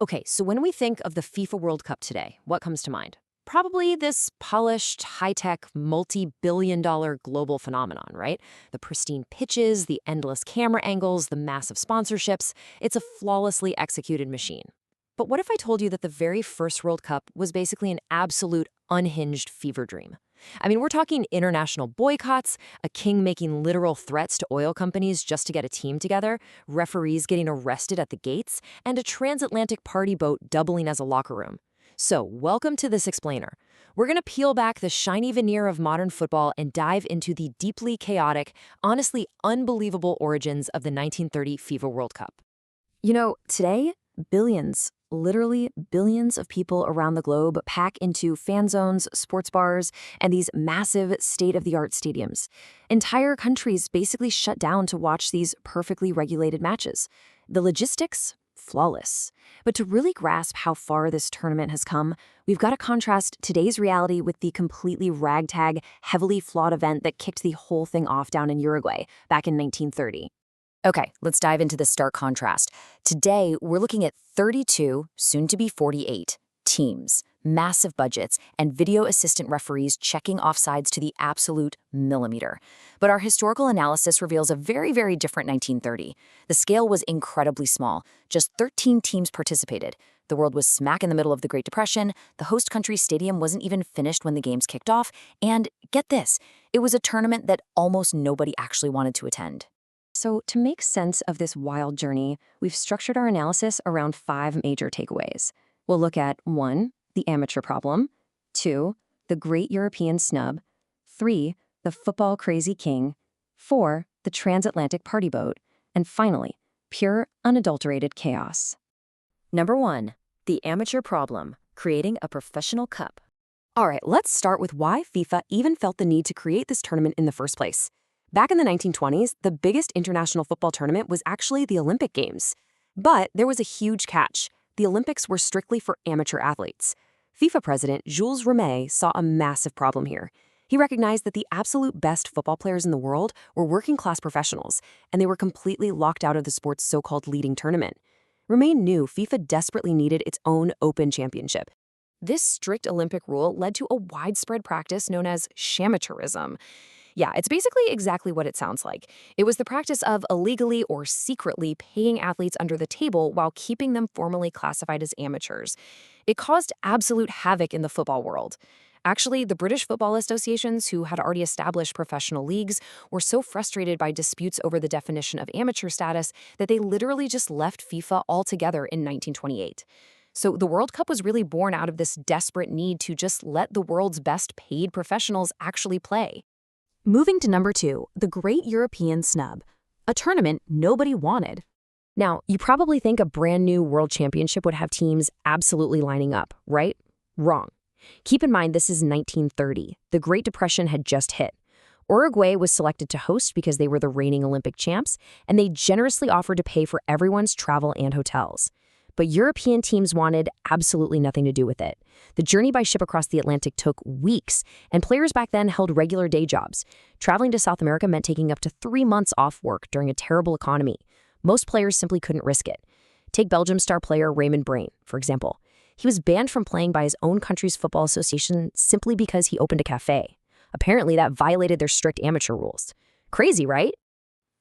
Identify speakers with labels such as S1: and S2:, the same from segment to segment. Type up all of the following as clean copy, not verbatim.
S1: Okay, so when we think of the FIFA World Cup today, what comes to mind? Probably this polished, high-tech, multi-billion-dollar global phenomenon, right? The pristine pitches, the endless camera angles, the massive sponsorships. It's a flawlessly executed machine. But what if I told you that the very first World Cup was basically an absolute unhinged fever dream? I mean, we're talking international boycotts, a king making literal threats to oil companies just to get a team together, referees getting arrested at the gates, and a transatlantic party boat doubling as a locker room. So, welcome to this explainer. We're going to peel back the shiny veneer of modern football and dive into the deeply chaotic, honestly unbelievable origins of the 1930 FIFA World Cup. Today, billions, literally billions of people around the globe pack into fan zones, sports bars, and these massive state-of-the-art stadiums. Entire countries basically shut down to watch these perfectly regulated matches. The logistics? Flawless. But to really grasp how far this tournament has come, we've got to contrast today's reality with the completely ragtag, heavily flawed event that kicked the whole thing off down in Uruguay back in 1930. Okay, let's dive into the stark contrast. Today, we're looking at 32, soon to be 48, teams, massive budgets, and video assistant referees checking offsides to the absolute millimeter. But our historical analysis reveals a very, very different 1930. The scale was incredibly small. Just 13 teams participated. The world was smack in the middle of the Great Depression. The host country's stadium wasn't even finished when the games kicked off. And get this, it was a tournament that almost nobody actually wanted to attend. So to make sense of this wild journey, we've structured our analysis around 5 major takeaways. We'll look at 1, the amateur problem, 2, the great European snub, 3, the football crazy king, 4, the transatlantic party boat, and finally, pure, unadulterated chaos. Number 1, the amateur problem, creating a professional cup. All right, let's start with why FIFA even felt the need to create this tournament in the first place. Back in the 1920s, the biggest international football tournament was actually the Olympic Games. But there was a huge catch. The Olympics were strictly for amateur athletes. FIFA president Jules Rimet saw a massive problem here. He recognized that the absolute best football players in the world were working-class professionals, and they were completely locked out of the sport's so-called leading tournament. Rimet knew FIFA desperately needed its own open championship. This strict Olympic rule led to a widespread practice known as shamateurism. Yeah, it's basically exactly what it sounds like. It was the practice of illegally or secretly paying athletes under the table while keeping them formally classified as amateurs. It caused absolute havoc in the football world. Actually, the British Football Associations, who had already established professional leagues, were so frustrated by disputes over the definition of amateur status that they literally just left FIFA altogether in 1928. So the World Cup was really born out of this desperate need to just let the world's best paid professionals actually play. Moving to number 2, the Great European Snub, a tournament nobody wanted. Now, you probably think a brand new World Championship would have teams absolutely lining up, right? Wrong. Keep in mind this is 1930. The Great Depression had just hit. Uruguay was selected to host because they were the reigning Olympic champs, and they generously offered to pay for everyone's travel and hotels. But European teams wanted absolutely nothing to do with it. The journey by ship across the Atlantic took weeks, and players back then held regular day jobs. Traveling to South America meant taking up to 3 months off work during a terrible economy. Most players simply couldn't risk it. Take Belgium star player Raymond Brain, for example. He was banned from playing by his own country's football association simply because he opened a cafe. Apparently, that violated their strict amateur rules. Crazy, right?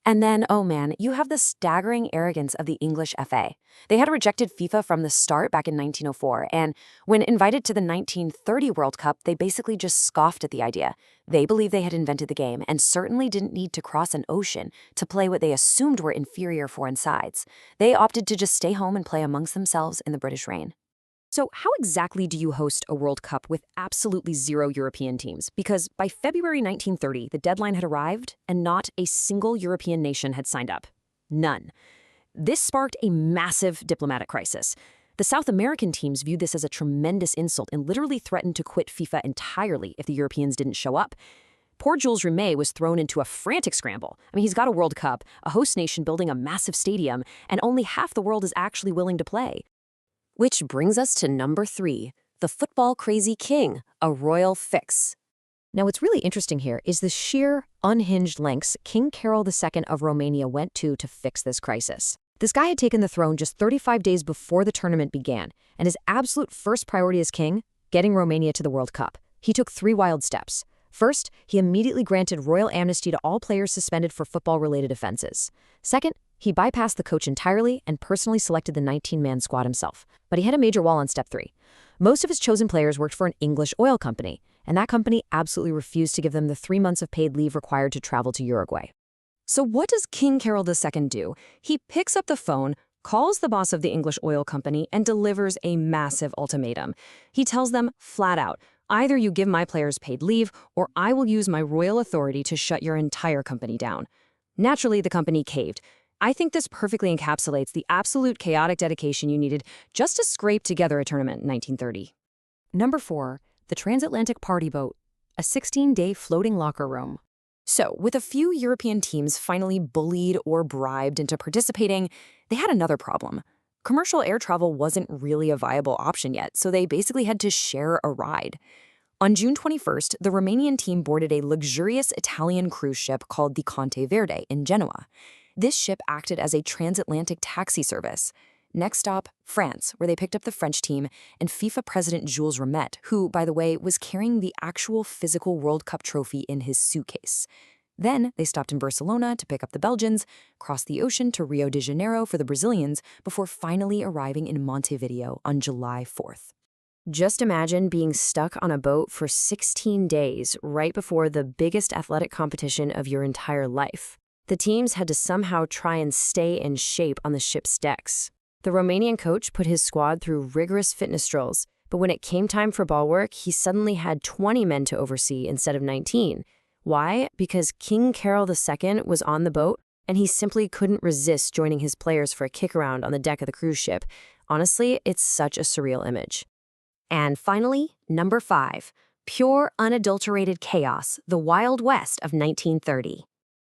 S1: And then, oh man, you have the staggering arrogance of the English FA. They had rejected FIFA from the start back in 1904, and when invited to the 1930 World Cup, they basically just scoffed at the idea. They believed they had invented the game and certainly didn't need to cross an ocean to play what they assumed were inferior foreign sides. They opted to just stay home and play amongst themselves in the British rain. So how exactly do you host a World Cup with absolutely zero European teams? Because by February 1930, the deadline had arrived and not a single European nation had signed up. None. This sparked a massive diplomatic crisis. The South American teams viewed this as a tremendous insult and literally threatened to quit FIFA entirely if the Europeans didn't show up. Poor Jules Rimet was thrown into a frantic scramble. I mean, he's got a World Cup, a host nation building a massive stadium, and only half the world is actually willing to play. Which brings us to number 3, the football crazy king, a royal fix. Now, what's really interesting here is the sheer, unhinged lengths King Carol II of Romania went to fix this crisis. This guy had taken the throne just 35 days before the tournament began, and his absolute first priority as king, getting Romania to the World Cup. He took 3 wild steps. First, he immediately granted royal amnesty to all players suspended for football-related offenses. Second, he bypassed the coach entirely and personally selected the 19-man squad himself. But he hit a major wall on step 3. Most of his chosen players worked for an English oil company, and that company absolutely refused to give them the 3 months of paid leave required to travel to Uruguay. So what does King Carol II do? He picks up the phone, calls the boss of the English oil company, and delivers a massive ultimatum. He tells them flat out, either you give my players paid leave, or I will use my royal authority to shut your entire company down. Naturally, the company caved. I think this perfectly encapsulates the absolute chaotic dedication you needed just to scrape together a tournament in 1930. Number 4, the transatlantic party boat, a 16-day floating locker room. So, with a few European teams finally bullied or bribed into participating, they had another problem. Commercial air travel wasn't really a viable option yet, so they basically had to share a ride. On June 21st, the Romanian team boarded a luxurious Italian cruise ship called the Conte Verde in Genoa. This ship acted as a transatlantic taxi service. Next stop, France, where they picked up the French team and FIFA president Jules Rimet, who, by the way, was carrying the actual physical World Cup trophy in his suitcase. Then they stopped in Barcelona to pick up the Belgians, crossed the ocean to Rio de Janeiro for the Brazilians, before finally arriving in Montevideo on July 4th. Just imagine being stuck on a boat for 16 days right before the biggest athletic competition of your entire life. The teams had to somehow try and stay in shape on the ship's decks. The Romanian coach put his squad through rigorous fitness drills, but when it came time for ball work, he suddenly had 20 men to oversee instead of 19. Why? Because King Carol II was on the boat, and he simply couldn't resist joining his players for a kick-around on the deck of the cruise ship. Honestly, it's such a surreal image. And finally, number 5, pure, unadulterated chaos, the Wild West of 1930.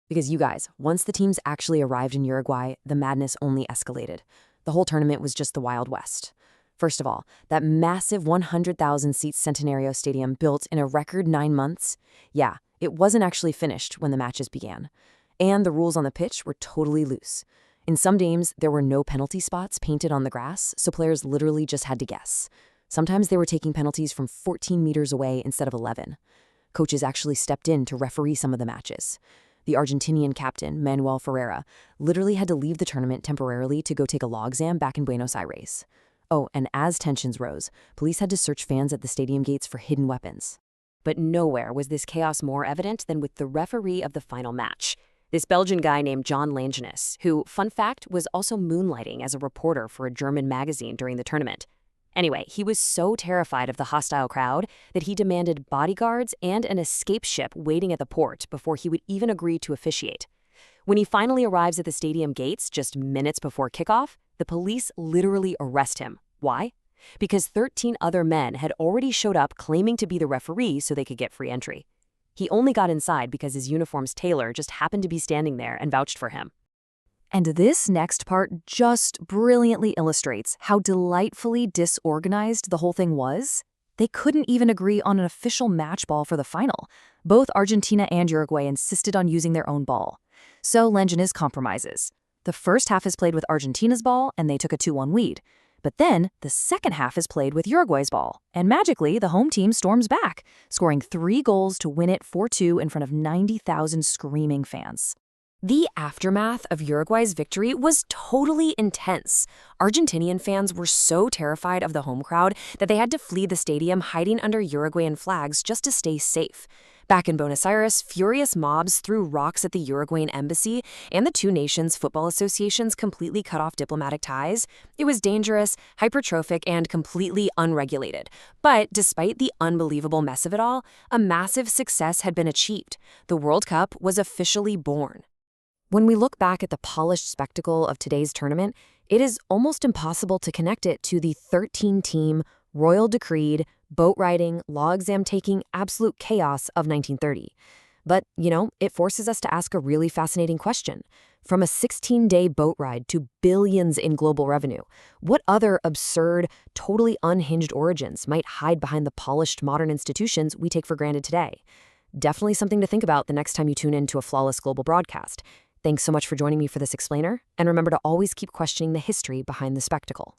S1: Because you guys, once the teams actually arrived in Uruguay, the madness only escalated. The whole tournament was just the Wild West. First of all, that massive 100,000-seat Centenario Stadium built in a record 9 months, yeah, it wasn't actually finished when the matches began. And the rules on the pitch were totally loose. In some games, there were no penalty spots painted on the grass, so players literally just had to guess. Sometimes they were taking penalties from 14 meters away instead of 11. Coaches actually stepped in to referee some of the matches. The Argentinian captain, Manuel Ferreira, literally had to leave the tournament temporarily to go take a law exam back in Buenos Aires. Oh, and as tensions rose, police had to search fans at the stadium gates for hidden weapons. But nowhere was this chaos more evident than with the referee of the final match, this Belgian guy named John Langenus, who, fun fact, was also moonlighting as a reporter for a German magazine during the tournament. Anyway, he was so terrified of the hostile crowd that he demanded bodyguards and an escape ship waiting at the port before he would even agree to officiate. When he finally arrives at the stadium gates just minutes before kickoff, the police literally arrest him. Why? Because 13 other men had already showed up claiming to be the referee so they could get free entry. He only got inside because his uniform's tailor just happened to be standing there and vouched for him. And this next part just brilliantly illustrates how delightfully disorganized the whole thing was. They couldn't even agree on an official match ball for the final. Both Argentina and Uruguay insisted on using their own ball. So Langenus compromises. The first half is played with Argentina's ball, and they took a 2-1 lead. But then, the second half is played with Uruguay's ball, and magically, the home team storms back, scoring 3 goals to win it 4-2 in front of 90,000 screaming fans. The aftermath of Uruguay's victory was totally intense. Argentinian fans were so terrified of the home crowd that they had to flee the stadium hiding under Uruguayan flags just to stay safe. Back in Buenos Aires, furious mobs threw rocks at the Uruguayan embassy, and the two nations' football associations completely cut off diplomatic ties. It was dangerous, hypertrophic, and completely unregulated. But despite the unbelievable mess of it all, a massive success had been achieved. The World Cup was officially born. When we look back at the polished spectacle of today's tournament, it is almost impossible to connect it to the 13-team, royal-decreed, boat-riding, law exam-taking absolute chaos of 1930. But, it forces us to ask a really fascinating question. From a 16-day boat ride to billions in global revenue, what other absurd, totally unhinged origins might hide behind the polished modern institutions we take for granted today? Definitely something to think about the next time you tune in to a flawless global broadcast. Thanks so much for joining me for this explainer, and remember to always keep questioning the history behind the spectacle.